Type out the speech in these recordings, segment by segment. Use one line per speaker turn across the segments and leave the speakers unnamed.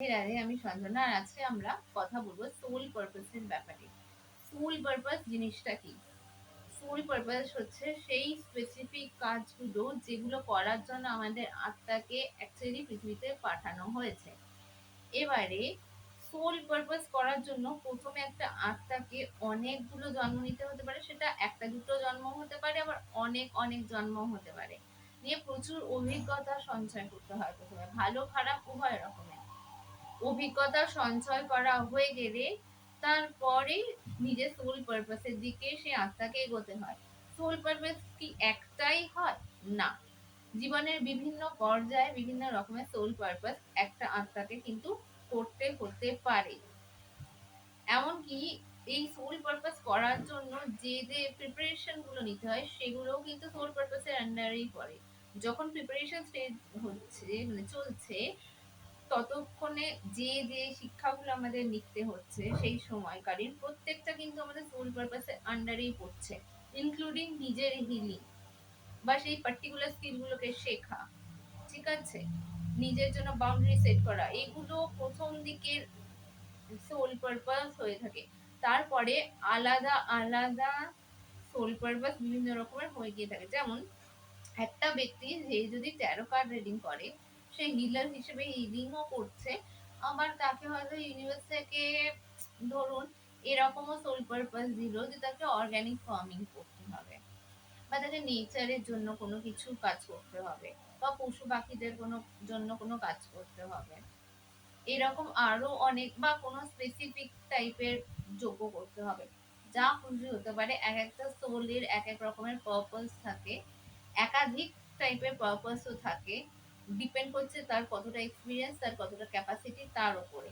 রাধে, আমি সঞ্জনা। আর আজকে আমরা কথা বলবো সোল পারপাস এর ব্যাপারে। সোল পারপাস জিনিসটা কি? সোল পারপাস হচ্ছে সেই স্পেসিফিক কাজগুলো যেগুলো করার জন্য আমাদের আত্মাকে অ্যাকচুয়ালি পৃথিবীতে পাঠানো হয়েছে। এবারে সোল পারপাস করার জন্য প্রথমে একটা আত্মাকে অনেকগুলো জন্ম নিতে হতে পারে, সেটা একটা দুটো জন্ম হতে পারে, আবার অনেক অনেক জন্ম হতে পারে। নিয়ে প্রচুর অভিজ্ঞতা সঞ্চয় করতে হয়, প্রথমে ভালো খারাপ উভয় রকমের অভিজ্ঞতা সঞ্চয় করা হয়ে গেলে তারপরে নিজের সোল পারপাসের দিকে সে আত্মাকে এগোতে হয়। সোল পারপাস কি একটাই হয়? না, জীবনের বিভিন্ন পর্যায়ে বিভিন্ন রকমের সোল পারপাস একটা আত্মাকে কিন্তু করতে হতে পারে। এমনকি এই সোল পারপাস করার জন্য যে যে প্রিপারেশন গুলো নিতে হয় সেগুলোও কিন্তু সোল পারপাসের আন্ডারেই পড়ে। যখন প্রিপারেশন স্টেজ হচ্ছে, মানে চলছে, ততক্ষণে যে যে শিক্ষাগুলো আমাদের নিতে হচ্ছে সেই সময়কালীন প্রত্যেকটা কিন্তু আমাদের সোল পারপাসের আন্ডারেই পড়ছে, ইনক্লুডিং নিজের হিলিং বা সেই পার্টিকুলার স্কিলগুলোকে শেখা। ঠিক আছে, নিজের জন্য বাউন্ডারি সেট করা, এগুলো প্রথম দিকের সোল পারপাস হয়ে থাকে। তারপরে আলাদা আলাদা সোল পারপাস বিভিন্ন রকমের হয়ে গিয়ে থাকে। যেমন একটা ব্যক্তি যে যদি ট্যারো কার্ড রিডিং করে, সে হিলার হিসেবে হিলিংও করছে, আবার তাকে হয়তো ইউনিভার্স থেকে ধরুন এরকমও সোল পারপাস দিল যে তাকে অর্গানিক ফার্মিং করতে হবে, বা তাকে নেচারের জন্য কোনো কিছু কাজ করতে হবে, বা পশু পাখিদের কোনো জন্য কোনো কাজ করতে হবে। এরকম আরো অনেক, বা কোনো স্পেসিফিক টাইপের যোগ্য করতে হবে, যা খুশি হতে পারে। এক একটা সোলের এক এক রকমের পারপাস থাকে, একাধিক টাইপের পারপাসও থাকে, ডিপেন্ড করছে তার কতটা এক্সপিরিয়েন্স, তার কতটা ক্যাপাসিটি, তার উপরে।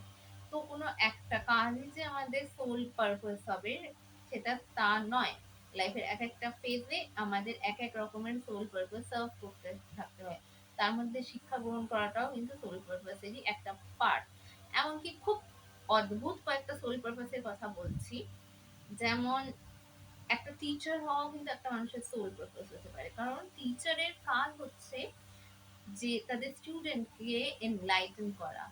তো কোনো একটা কাজই যে আমাদের সোল পারপাস হবে সেটা তা নয়। লাইফের এক একটা ফেজে আমাদের এক এক রকমের সোল পারপাস সার্ভ করতে থাকতে হয়। তার মধ্যে শিক্ষা গ্রহণ করাটাও কিন্তু সোল পারপাসেরই একটা পার্ট। এমনকি খুব অদ্ভুত কয়েকটা সোল পারপাসের কথা বলছি। যেমন একটা টিচার হওয়াও কিন্তু একটা মানুষের সোল পারপাস হতে পারে, কারণ টিচারের কাজ হচ্ছে যে তাদের স্টুডেন্টকে এনলাইটেন করা,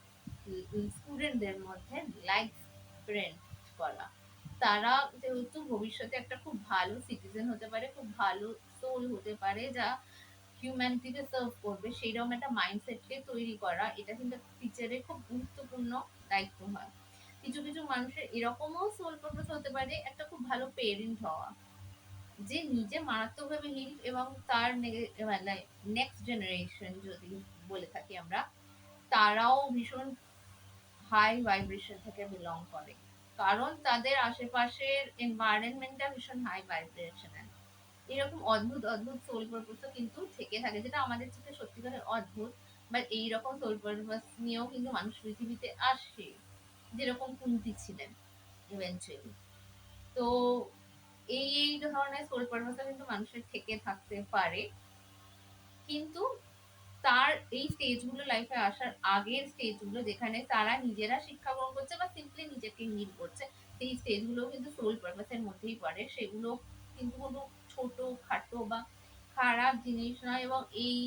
স্টুডেন্টদের মধ্যে লাইট স্প্রেড করা। তারা যেহেতু ভবিষ্যতে একটা খুব ভালো সিটিজেন হতে পারে, খুব ভালো সোল হতে পারে, যা হিউম্যানিটিকে সার্ভ করবে, সেইরকম একটা মাইন্ডসেটকে তৈরি করা, এটা কিন্তু টিচারের খুব গুরুত্বপূর্ণ দায়িত্ব হয়। কিছু কিছু মানুষের এরকমও সোল পারপাস হতে পারে একটা খুব ভালো পেরেন্ট হওয়া, যে নিজে মারাত্মকভাবে হিল এবং তার নেক্সট জেনারেশন যদি বলে থাকি আমরা, তারাও ভীষণ হাই ভাইব্রেশন থেকে বিলং করে, কারণ তাদের আশেপাশের এনভায়রনমেন্টটা ভীষণ হাই ভাইব্রেশনাল। এরকম অদ্ভুত অদ্ভুত সোল পারপাসও কিন্তু থেকে থাকে, যেটা আমাদের চোখে সত্যিকারের অদ্ভুত। বাট এইরকম সোল পারপাস নিয়েও কিন্তু মানুষ পৃথিবীতে আসে, যেরকম কুন্তি ছিলেন ইভেনচুয়ালি। তো এই এই ধরনের সোল পারপাসও কিন্তু মানুষের থেকে থাকতে পারে, কিন্তু তার এই স্টেজগুলো লাইফে আসার আগের স্টেজগুলো যেখানে তারা নিজেরা শিক্ষা গ্রহণ করছে বা সিম্পলি নিজেকে হিল করছে, সেই স্টেজগুলো কিন্তু সোল পারপাসের মধ্যেই পড়ে। সেগুলো কিন্তু কোনো ছোট খাটো বা খারাপ জিনিস নয়, এবং এই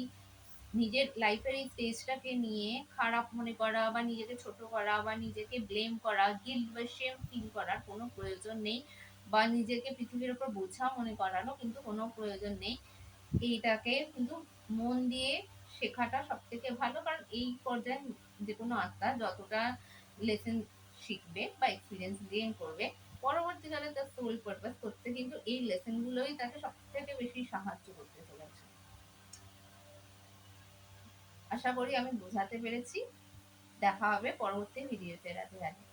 নিজের লাইফের এই স্টেজটাকে নিয়ে খারাপ মনে করা বা নিজেকে ছোট করা বা নিজেকে ব্লেম করা, গিল্ট বা শেম ফিল করার কোনো প্রয়োজন নেই, বা নিজেকে পৃথিবীর উপর বোঝা মনে করারও কিন্তু কোনো প্রয়োজন নেই। এইটাকে কিন্তু মন দিয়ে শেখাটা সব থেকে ভালো, কারণ এই পর্যায়ে যে কোনো আত্মা যতটা লেসন শিখবে বা এক্সপিরিয়েন্স গেইন করবে, পরবর্তীকালে তার সোল পারপাস করতে কিন্তু এই লেসন গুলোই তাকে সব থেকে বেশি সাহায্য করতে চলেছে। আশা করি আমি বোঝাতে পেরেছি। দেখা হবে পরবর্তী ভিডিওতে। রাধে রাধে।